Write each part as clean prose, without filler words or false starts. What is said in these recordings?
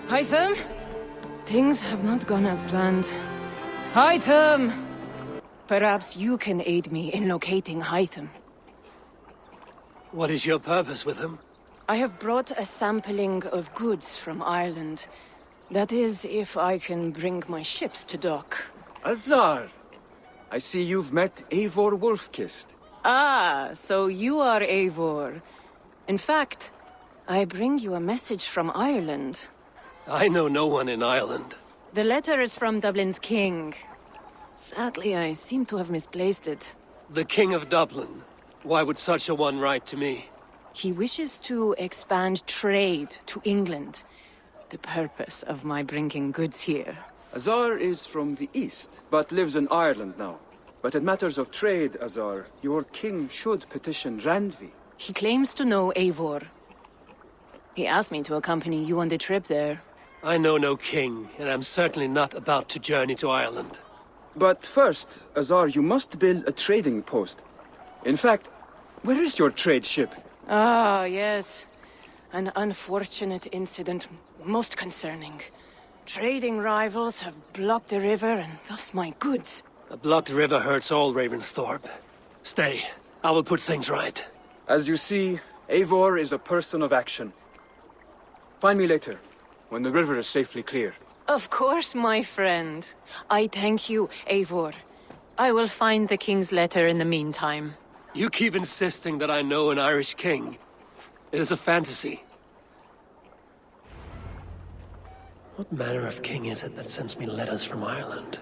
Hytham? Things have not gone as planned. Hytham! Perhaps you can aid me in locating Hytham. What is your purpose with him? I have brought a sampling of goods from Ireland. That is, if I can bring my ships to dock. Azar! I see you've met Eivor Wolfkist. Ah, so you are Eivor. In fact, I bring you a message from Ireland. I know no one in Ireland. The letter is from Dublin's king. Sadly, I seem to have misplaced it. The King of Dublin. Why would such a one write to me? He wishes to expand trade to England. The purpose of my bringing goods here. Azar is from the east, but lives in Ireland now. But in matters of trade, Azar, your king should petition Randvi. He claims to know Eivor. He asked me to accompany you on the trip there. I know no king, and I'm certainly not about to journey to Ireland. But first, Azar, you must build a trading post. In fact, where is your trade ship? Ah, yes. An unfortunate incident, most concerning. Trading rivals have blocked the river, and thus my goods. A blocked river hurts all Ravensthorpe. Stay. I will put things right. As you see, Eivor is a person of action. Find me later, when the river is safely clear. Of course, my friend. I thank you, Eivor. I will find the king's letter in the meantime. You keep insisting that I know an Irish king. It is a fantasy. What manner of king is it that sends me letters from Ireland?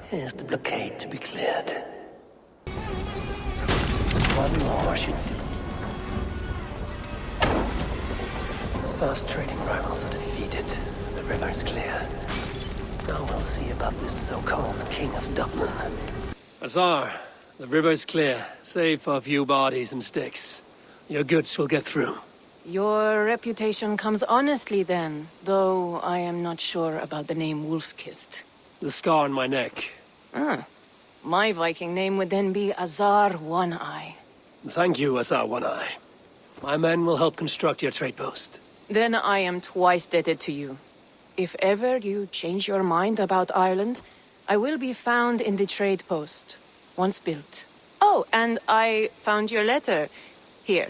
Here's the blockade to be cleared. One more should do. Azar's trading rivals are defeated. The river is clear. Now we'll see about this so-called King of Dublin. Azar, the river is clear, save for a few bodies and sticks. Your goods will get through. Your reputation comes honestly then, though I am not sure about the name Wolfkist. The scar on my neck. Ah. My Viking name would then be Azar One-Eye. Thank you, Azar One-Eye. My men will help construct your trade post. Then I am twice indebted to you. If ever you change your mind about Ireland, I will be found in the trade post, once built. Oh, and I found your letter. Here.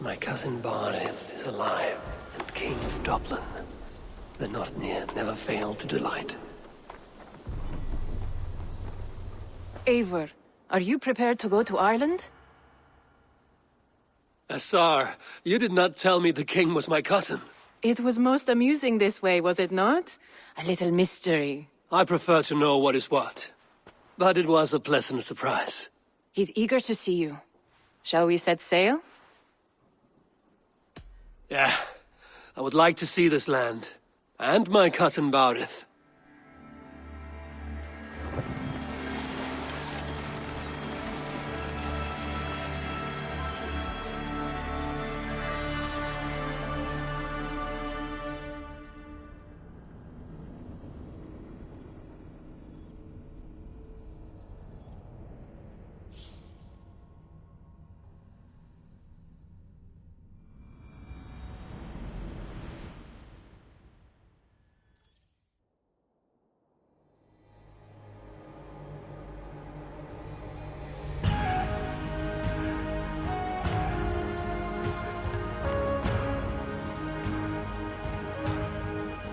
My cousin Barith is alive and King of Dublin. The Northnir never failed to delight. Eivor, are you prepared to go to Ireland? Azar, you did not tell me the king was my cousin. It was most amusing this way, was it not? A little mystery. I prefer to know what is what. But it was a pleasant surprise. He's eager to see you. Shall we set sail? Yeah, I would like to see this land. And my cousin Barith.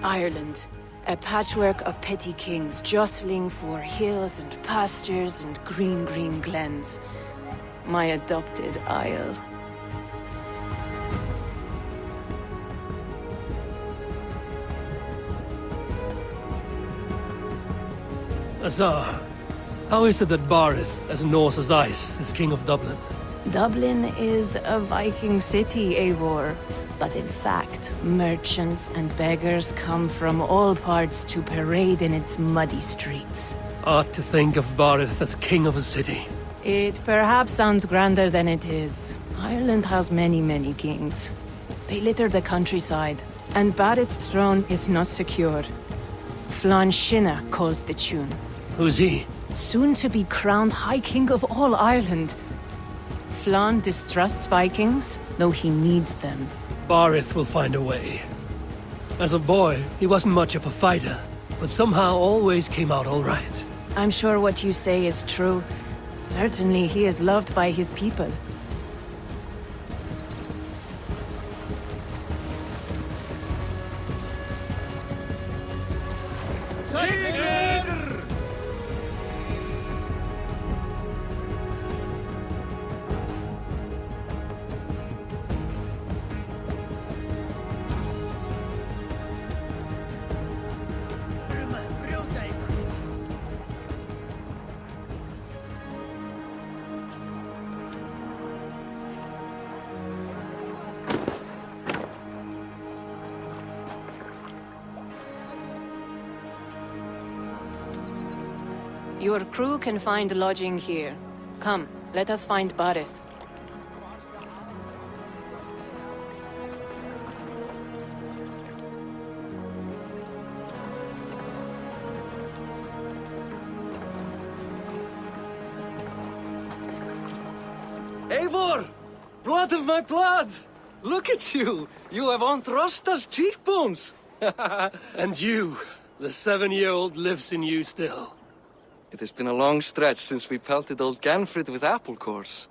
Ireland, a patchwork of petty kings jostling for hills and pastures and green glens. My adopted isle. Azar, how is it that Barith, as Norse as ice, is king of Dublin? Dublin is a Viking city, Eivor. But in fact, merchants and beggars come from all parts to parade in its muddy streets. Odd to think of Barith as king of a city. It perhaps sounds grander than it is. Ireland has many, many kings. They litter the countryside, and Barrett's throne is not secure. Flann Shinna calls the tune. Who's he? Soon to be crowned High King of all Ireland. Flann distrusts Vikings, though he needs them. Barrith will find a way. As a boy, he wasn't much of a fighter, but somehow always came out all right. I'm sure what you say is true. Certainly he is loved by his people. Your crew can find lodging here. Come, let us find Barrett. Eivor! Blood of my blood! Look at you! You have Aunt Rosta's cheekbones! And you, the 7-year-old lives in you still. It has been a long stretch since we pelted old Ganfrid with apple cores.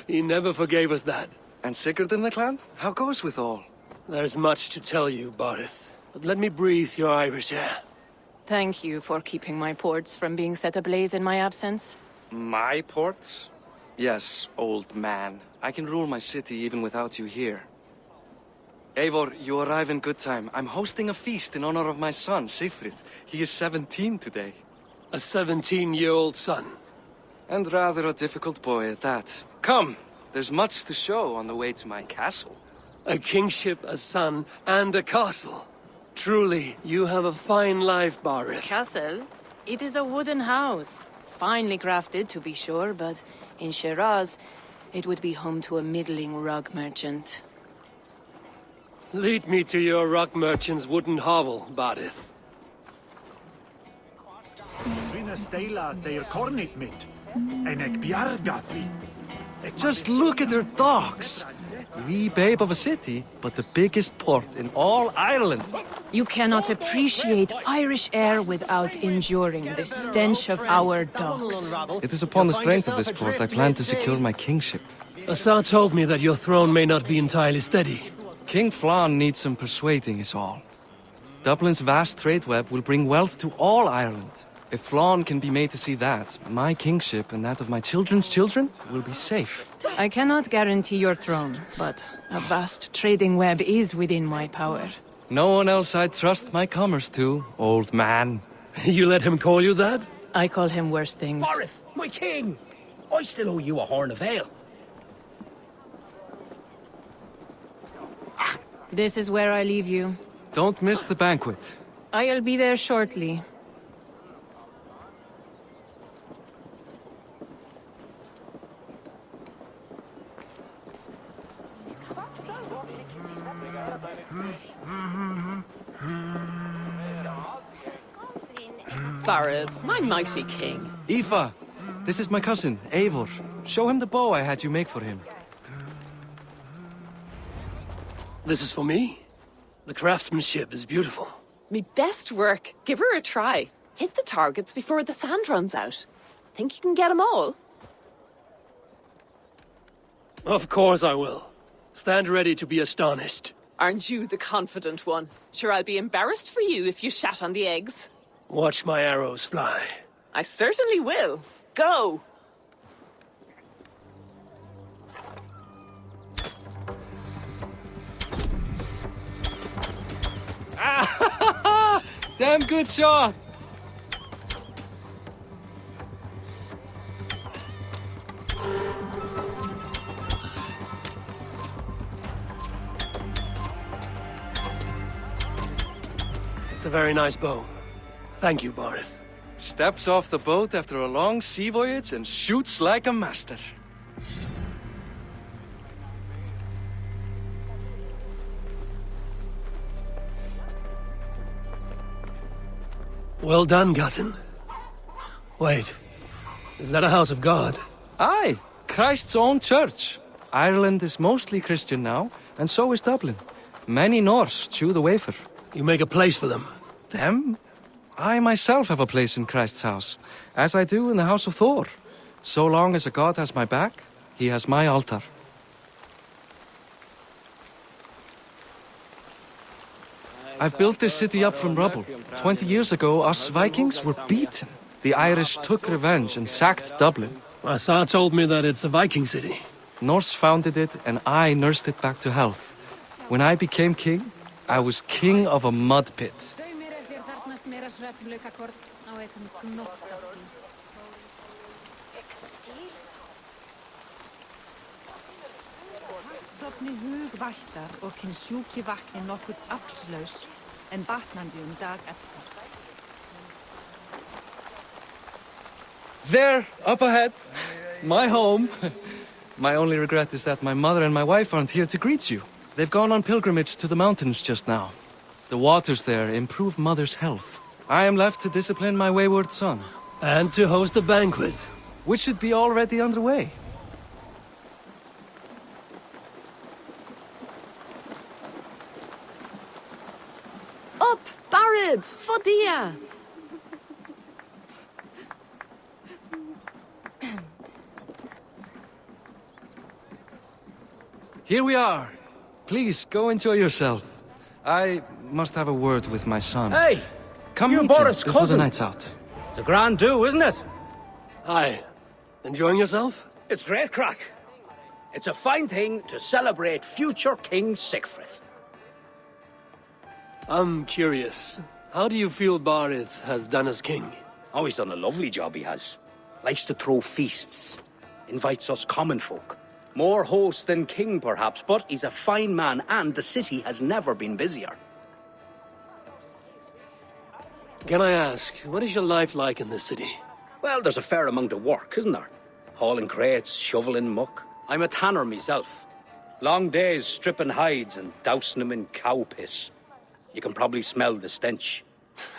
He never forgave us that. And Sigurd in the clan? How goes with all? There's much to tell you, Barrith, but let me breathe your Irish air. Thank you for keeping my ports from being set ablaze in my absence. My ports? Yes, old man. I can rule my city even without you here. Eivor, you arrive in good time. I'm hosting a feast in honor of my son, Sigfrid. He is 17 today. A 17-year-old son. And rather a difficult boy at that. Come, there's much to show on the way to my castle. A kingship, a son, and a castle. Truly, you have a fine life, Barrith. Castle? It is a wooden house. Finely crafted, to be sure, but in Shiraz, it would be home to a middling rug merchant. Lead me to your rock merchant's wooden hovel, Barrith. Just look at her docks! Wee babe of a city, but the biggest port in all Ireland. You cannot appreciate Irish air without enduring the stench of our docks. It is upon the strength of this port I plan to secure my kingship. Assar told me that your throne may not be entirely steady. King Flann needs some persuading is all. Dublin's vast trade web will bring wealth to all Ireland. If Flann can be made to see that, my kingship and that of my children's children will be safe. I cannot guarantee your throne, but a vast trading web is within my power. No one else I'd trust my commerce to, old man. You let him call you that? I call him worse things. Barrith, my king! I still owe you a horn of ale. This is where I leave you. Don't miss the banquet. I'll be there shortly. Barrett, my mighty king. Aoife, this is my cousin, Eivor. Show him the bow I had you make for him. This is for me? The craftsmanship is beautiful. Me best work. Give her a try. Hit the targets before the sand runs out. Think you can get them all? Of course I will. Stand ready to be astonished. Aren't you the confident one? Sure, I'll be embarrassed for you if you shat on the eggs. Watch my arrows fly. I certainly will. Go! Damn good shot! It's a very nice bow. Thank you, Barrith. steps off the boat after a long sea voyage and shoots like a master. Well done, Gutton. Wait, is that a house of God? Aye, Christ's own church. Ireland is mostly Christian now, and so is Dublin. Many Norse chew the wafer. You make a place for them. Them? I myself have a place in Christ's house, as I do in the house of Thor. So long as a god has my back, he has my altar. I've built this city up from rubble. 20 years ago, us Vikings were beaten. The Irish took revenge and sacked Dublin. Assar told me that it's a Viking city. Norse founded it, and I nursed it back to health. When I became king, I was king of a mud pit. There, up ahead, my home. My only regret is that my mother and my wife aren't here to greet you. They've gone on pilgrimage to the mountains just now. The waters there improve mother's health. I am left to discipline my wayward son. And to host a banquet. Which should be already underway. Up, Barid, Fodia! Here we are. Please, go enjoy yourself. I must have a word with my son. Hey! Come you meet Boris' him before cousin. the night's out. It's a grand do, isn't it? Hi. Enjoying yourself? It's great crack. It's a fine thing to celebrate future King Siegfried. I'm curious. How do you feel Barith has done as king? Oh, he's done a lovely job, he has. Likes to throw feasts. Invites us common folk. More host than king, perhaps, but he's a fine man, and the city has never been busier. Can I ask, what is your life like in this city? Well, there's a fair amount of work, isn't there? Hauling crates, shoveling muck. I'm a tanner myself. Long days stripping hides and dousing them in cow piss. You can probably smell the stench.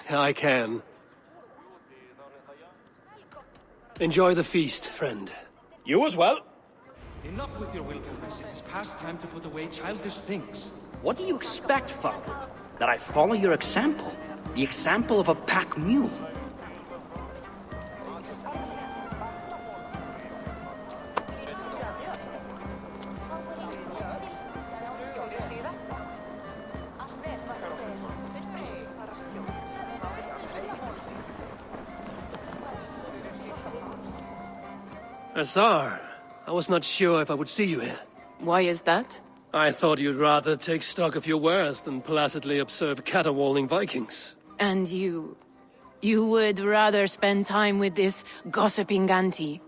I can. Enjoy the feast, friend. You as well. Enough with your wilfulness. It is past time to put away childish things. What do you expect, Father? That I follow your example? The example of a pack mule? Assar, I was not sure if I would see you here. Why is that? I thought you'd rather take stock of your wares than placidly observe caterwauling Vikings. And you would rather spend time with this gossiping auntie?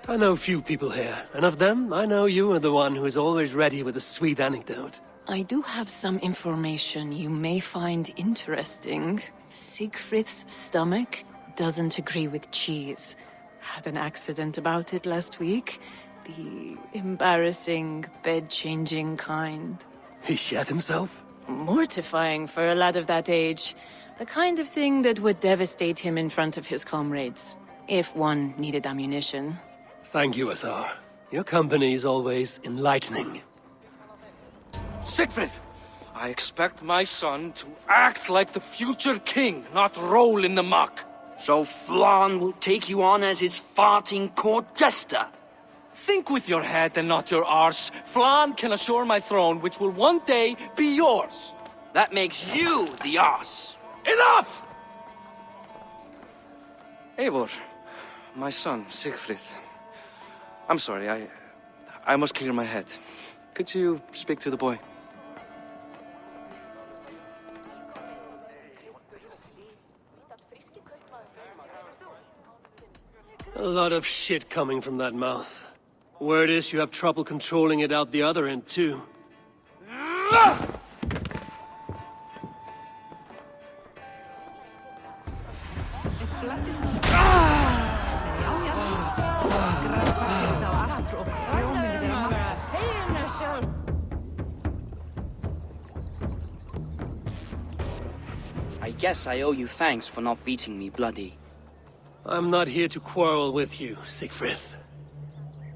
I know few people here, and of them, I know you are the one who is always ready with a sweet anecdote. I do have some information you may find interesting. Siegfried's stomach doesn't agree with cheese. Had an accident about it last week. The embarrassing, bed-changing kind. He shat himself? Mortifying for a lad of that age. The kind of thing that would devastate him in front of his comrades. If one needed ammunition. Thank you, Assar. Your company is always enlightening. Siegfried! I expect my son to act like the future king, not roll in the muck. So Flann will take you on as his farting court jester? Think with your head and not your arse. Flann can assure my throne, which will one day be yours. That makes you the arse. Enough! Eivor, my son, Siegfried. I'm sorry, I must clear my head. Could you speak to the boy? A lot of shit coming from that mouth. Word is you have trouble controlling it out the other end, too. guess I owe you thanks for not beating me bloody. I'm not here to quarrel with you, Siegfried.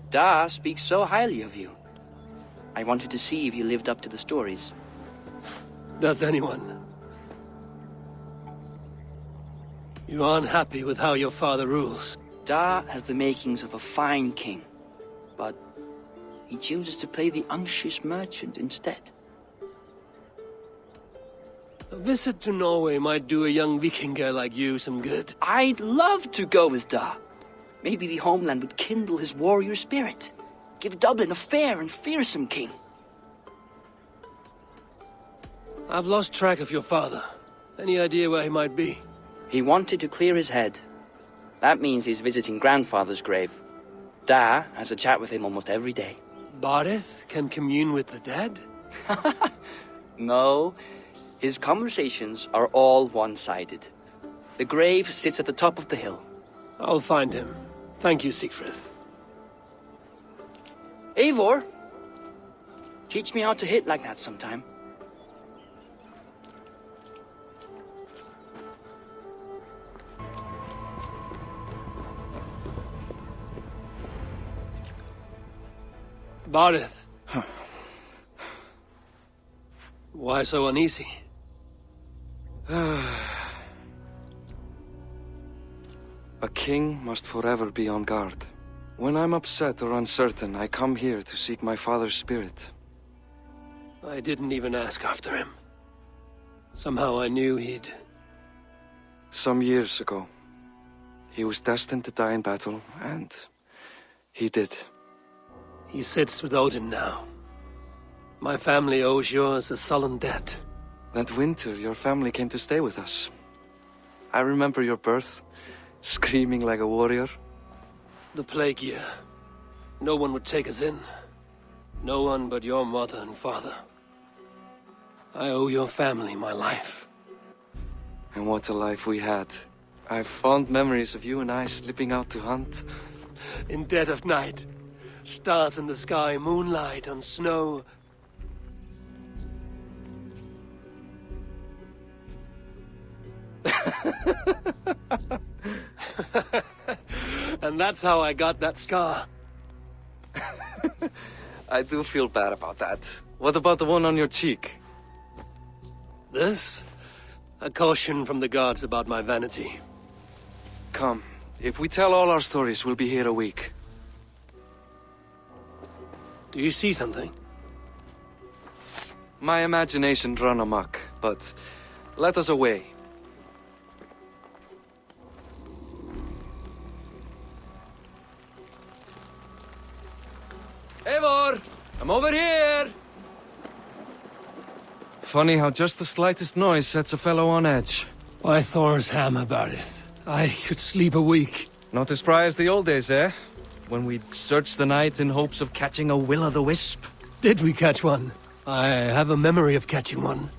Da speaks so highly of you. I wanted to see if you lived up to the stories. Does anyone? You aren't happy with how your father rules. Da has the makings of a fine king, but he chooses to play the anxious merchant instead. A visit to Norway might do a young Viking girl like you some good. I'd love to go with Da. Maybe the homeland would kindle his warrior spirit. Give Dublin a fair and fearsome king. I've lost track of your father. Any idea where he might be? He wanted to clear his head. That means he's visiting grandfather's grave. Da has a chat with him almost every day. Barith can commune with the dead? No, his conversations are all one-sided. The grave sits at the top of the hill. I'll find him. Thank you, Siegfried. Eivor, teach me how to hit like that sometime. Barith. Why so uneasy? A king must forever be on guard. When I'm upset or uncertain, I come here to seek my father's spirit. I didn't even ask after him. Somehow I knew he'd... Some years ago, he was destined to die in battle, and he did. He sits with Odin now. My family owes yours a sullen debt. That winter, your family came to stay with us. I remember your birth, screaming like a warrior. The plague year. No one would take us in. No one but your mother and father. I owe your family my life. And what a life we had. I have fond memories of you and I slipping out to hunt. In dead of night. Stars in the sky, moonlight on snow. And that's how I got that scar. I do feel bad about that. What about the one on your cheek? This? A caution from the gods about my vanity. Come, if we tell all our stories, we'll be here a week. Do you see something? My imagination run amok, but let us away. Eivor! I'm over here! Funny how just the slightest noise sets a fellow on edge. By Thor's hammer, Barith. I could sleep a week. Not as spry as the old days, eh? When we'd search the night in hopes of catching a will-o'-the-wisp. Did we catch one? I have a memory of catching one.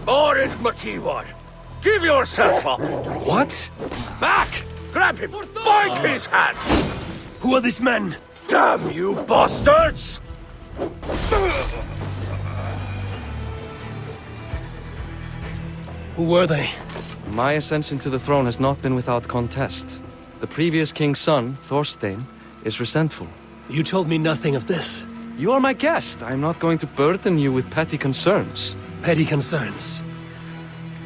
Boris Makiwar, give yourself up! What? Back! Grab him! Bind his hands! Who are these men? Damn you bastards! Who were they? My ascension to the throne has not been without contest. The previous king's son, Thorstein, is resentful. You told me nothing of this. You are my guest. I'm not going to burden you with petty concerns. Petty concerns.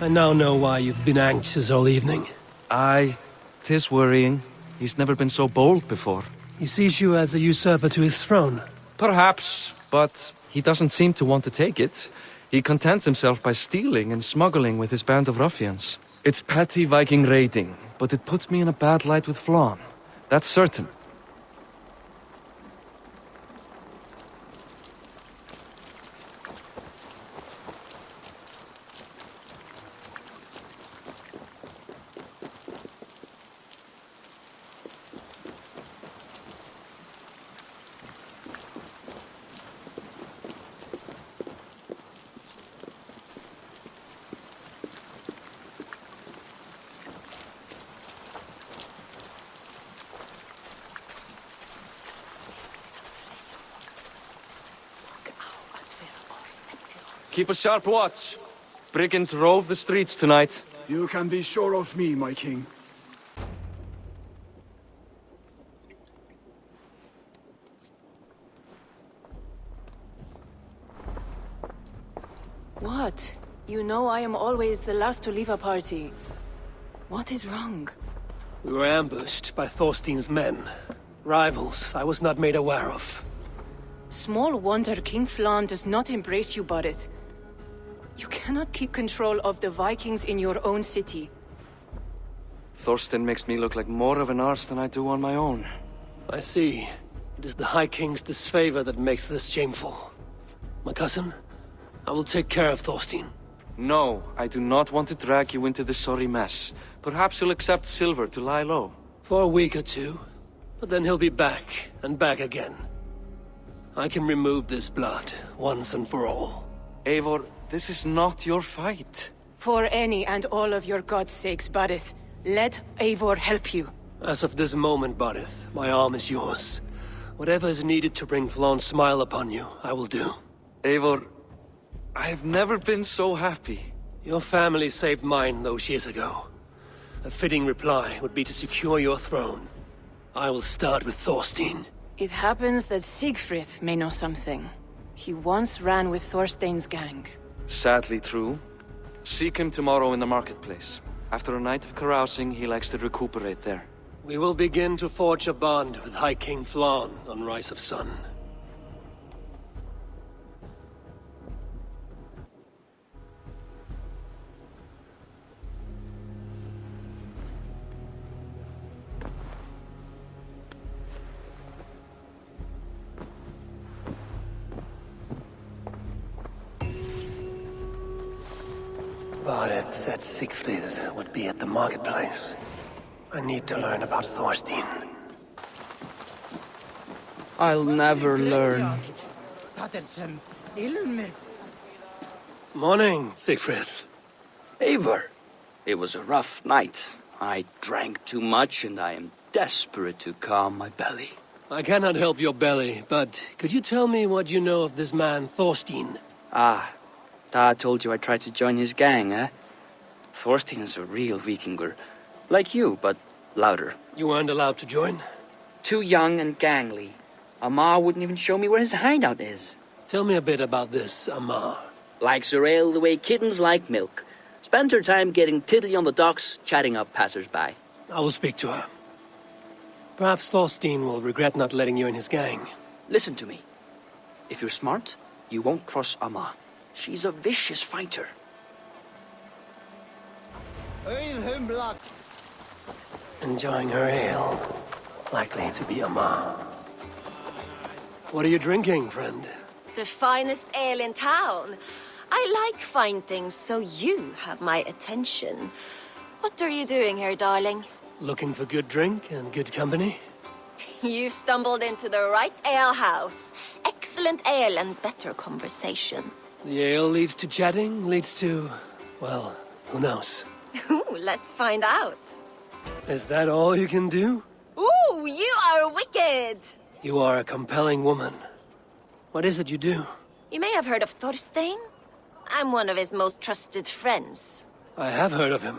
I now know why you've been anxious all evening. Aye, 'tis worrying. He's never been so bold before. He sees you as a usurper to his throne. Perhaps, but he doesn't seem to want to take it. He contents himself by stealing and smuggling with his band of ruffians. It's petty Viking raiding, but it puts me in a bad light with Flann. That's certain. Keep a sharp watch. Brigands rove the streets tonight. You can be sure of me, my king. What? You know I am always the last to leave a party. What is wrong? We were ambushed by Thorstein's men. Rivals I was not made aware of. Small wonder King Flan does not embrace you, Borith. You cannot keep control of the Vikings in your own city. Thorstein makes me look like more of an arse than I do on my own. I see. It is the High King's disfavor that makes this shameful. My cousin, I will take care of Thorstein. No, I do not want to drag you into this sorry mess. Perhaps you'll accept silver to lie low. For a week or two, but then he'll be back, and back again. I can remove this blood, once and for all. Eivor, this is not your fight. For any and all of your god's sakes, Borith, let Eivor help you. As of this moment, Borith, my arm is yours. Whatever is needed to bring Flaun's smile upon you, I will do. Eivor, I've never been so happy. Your family saved mine those years ago. A fitting reply would be to secure your throne. I will start with Thorstein. It happens that Siegfried may know something. He once ran with Thorstein's gang. Sadly true. Seek him tomorrow in the marketplace. After a night of carousing, he likes to recuperate there. We will begin to forge a bond with High King Flan on Rise of Sun. Borith said Siegfried would be at the marketplace. I need to learn about Thorstein. I'll never learn. Morning, Siegfried. Eivor, it was a rough night. I drank too much and I am desperate to calm my belly. I cannot help your belly, but could you tell me what you know of this man, Thorstein? Ah, Dad told you I tried to join his gang, eh? Thorstein is a real Vikinger. Like you, but louder. You weren't allowed to join? Too young and gangly. Amar wouldn't even show me where his hideout is. Tell me a bit about this Amar. Likes her ale the way kittens like milk. Spends her time getting tiddly on the docks, chatting up passers-by. I will speak to her. Perhaps Thorstein will regret not letting you in his gang. Listen to me. If you're smart, you won't cross Amar. She's a vicious fighter. Enjoying her ale. Likely to be Amar. What are you drinking, friend? The finest ale in town. I like fine things, so you have my attention. What are you doing here, darling? Looking for good drink and good company? You stumbled into the right alehouse. Excellent ale and better conversation. The ale leads to chatting, leads to... well, who knows? Ooh, let's find out. Is that all you can do? Ooh, you are wicked! You are a compelling woman. What is it you do? You may have heard of Thorstein. I'm one of his most trusted friends. I have heard of him.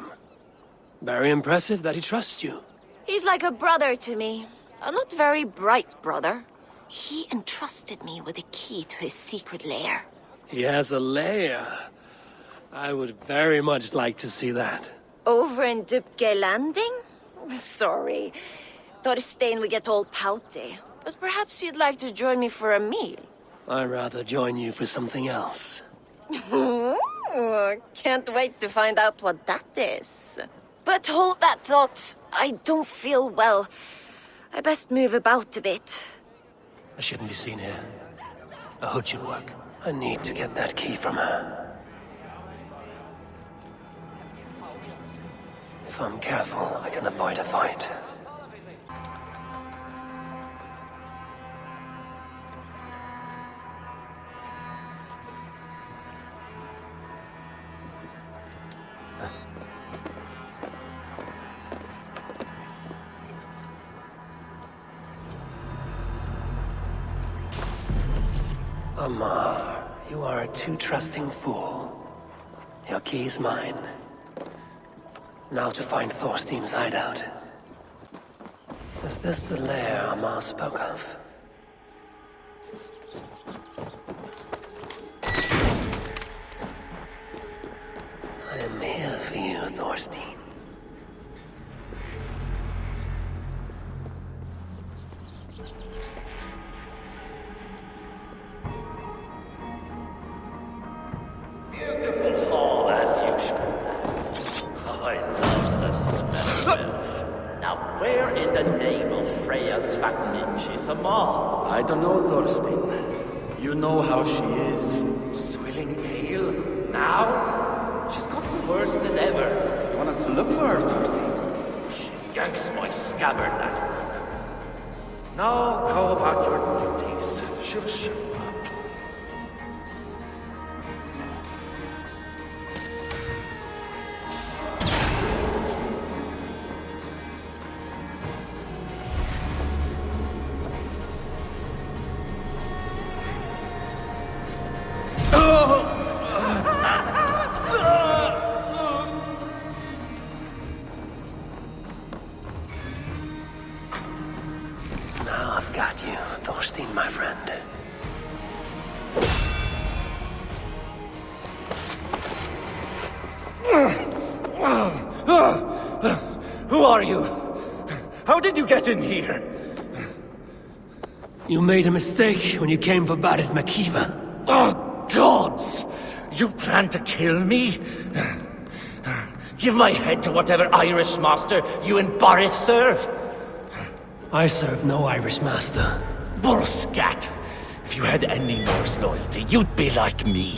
Very impressive that he trusts you. He's like a brother to me. A not very bright brother. He entrusted me with the key to his secret lair. He has a lair. I would very much like to see that. Over in Dubke Landing? Sorry. Thorstein would get all pouty. But perhaps you'd like to join me for a meal. I'd rather join you for something else. Ooh, can't wait to find out what that is. But hold that thought. I don't feel well. I best move about a bit. I shouldn't be seen here. A hood should work. I need to get that key from her. If I'm careful, I can avoid a fight. Amar, You are a too trusting fool. Your key is mine. Now to find Thorstein's hideout. Is this the lair Amar spoke of? I am here for you, Thorstein. Beautiful hall as usual, lads. I love the smell of filth. Now where in the name of Freya's Vakninji Sama? I don't know, Thorstein. You know how she is. Swilling ale? Now? She's gotten worse than ever. You want us to look for her, Thorstein? She yanks my scabbard, that one. Now go about your duties. She'll show up. Now I've got you, Thorstein, my friend. Who are you? How did you get in here? You made a mistake when you came for Barit Makiva. Oh, gods! You plan to kill me? Give my head to whatever Irish master you and Boris serve. I serve no Irish master. Bullscat! If you had any Norse loyalty, you'd be like me,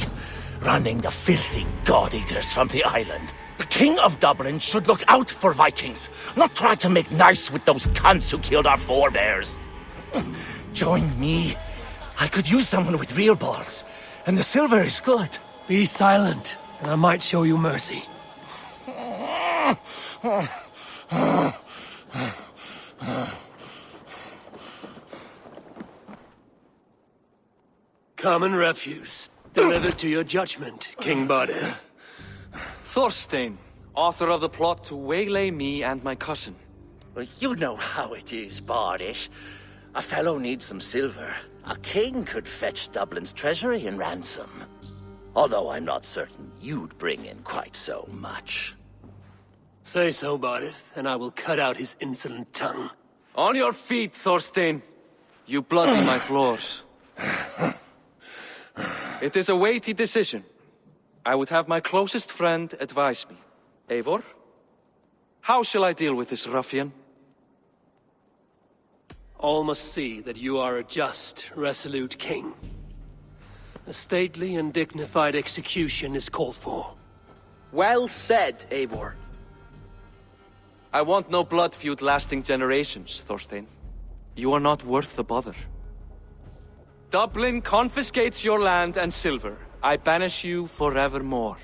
running the filthy god-eaters from the island. The King of Dublin should look out for Vikings, not try to make nice with those cunts who killed our forebears. Join me. I could use someone with real balls, and the silver is good. Be silent, and I might show you mercy. Common refuse. Delivered to your judgment, King Badir. Thorstein, author of the plot to waylay me and my cousin. Well, you know how it is, Bardish. A fellow needs some silver. A king could fetch Dublin's treasury in ransom. Although I'm not certain you'd bring in quite so much. Say so, Badir, and I will cut out his insolent tongue. On your feet, Thorstein. You bloody my floors. It is a weighty decision. I would have my closest friend advise me. Eivor, how shall I deal with this ruffian? All must see that you are a just, resolute king. A stately and dignified execution is called for. Well said, Eivor. I want no blood feud lasting generations, Thorstein. You are not worth the bother. Dublin confiscates your land and silver. I banish you forevermore.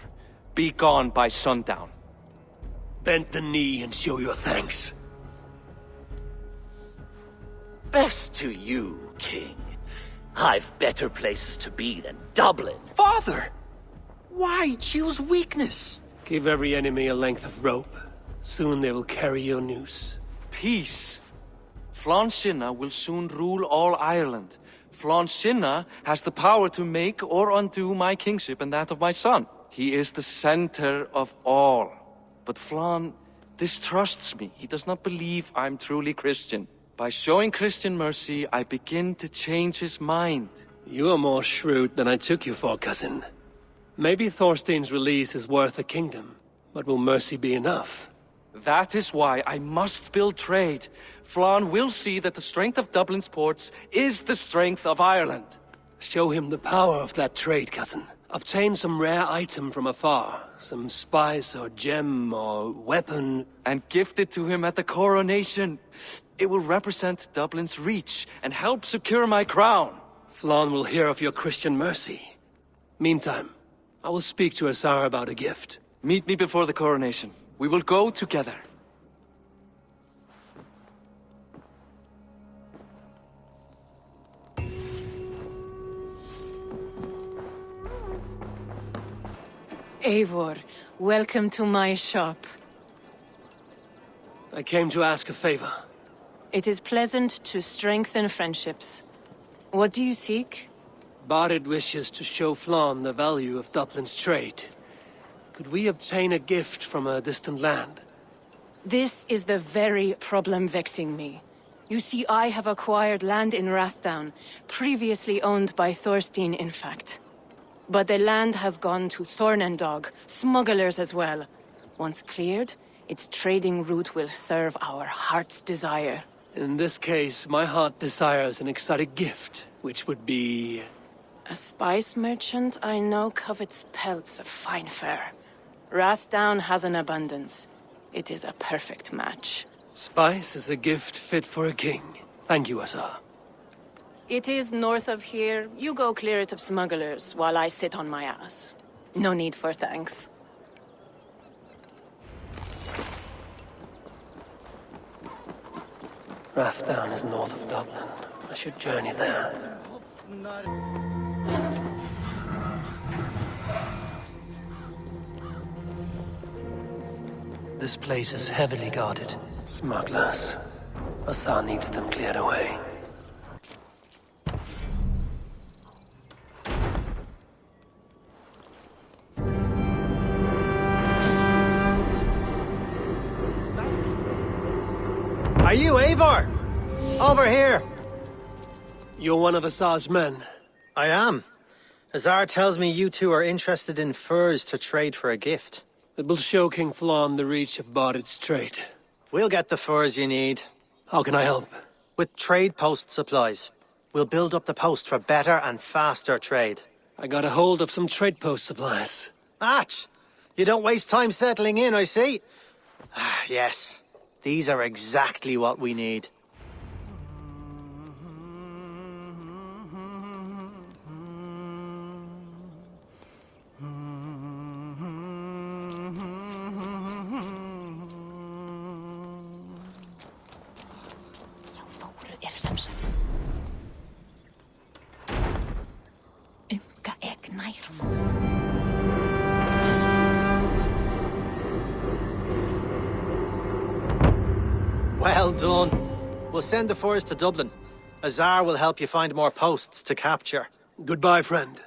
Be gone by sundown. Bend the knee and show your thanks. Best to you, King. I've better places to be than Dublin. Father! Why choose weakness? Give every enemy a length of rope. Soon they will carry your noose. Peace. Flann Sinna will soon rule all Ireland. Flann Sinna has the power to make or undo my kingship and that of my son. He is the center of all. But Flann distrusts me. He does not believe I'm truly Christian. By showing Christian mercy, I begin to change his mind. You are more shrewd than I took you for, cousin. Maybe Thorstein's release is worth a kingdom, but will mercy be enough? That is why I must build trade. Flann will see that the strength of Dublin's ports is the strength of Ireland. Show him the power of that trade, cousin. Obtain some rare item from afar. Some spice or gem or weapon. And gift it to him at the coronation. It will represent Dublin's reach and help secure my crown. Flann will hear of your Christian mercy. Meantime, I will speak to Asar about a gift. Meet me before the coronation. We will go together. Eivor, welcome to my shop. I came to ask a favor. It is pleasant to strengthen friendships. What do you seek? Barid wishes to show Flann the value of Dublin's trade. Could we obtain a gift from a distant land? This is the very problem vexing me. You see, I have acquired land in Rathdown, previously owned by Thorstein, in fact. But the land has gone to Thornendog, smugglers as well. Once cleared, its trading route will serve our heart's desire. In this case, my heart desires an exotic gift, which would be... A spice merchant I know covets pelts of fine fur. Rathdown has an abundance. It is a perfect match. Spice is a gift fit for a king. Thank you, Azar. It is north of here. You go clear it of smugglers, while I sit on my ass. No need for thanks. Rathdown is north of Dublin. I should journey there. This place is heavily guarded. Smugglers. Azar needs them cleared away. Are you Eivor? Over here! You're one of Azar's men. I am. Azar tells me you two are interested in furs to trade for a gift. It will show King Flann the reach of Barid's trade. We'll get the furs you need. How can I help? With trade post supplies. We'll build up the post for better and faster trade. I got a hold of some trade post supplies. Atch! You don't waste time settling in, I see. Yes. These are exactly what we need. Well done. We'll send the furs to Dublin. Azar will help you find more posts to capture. Goodbye, friend.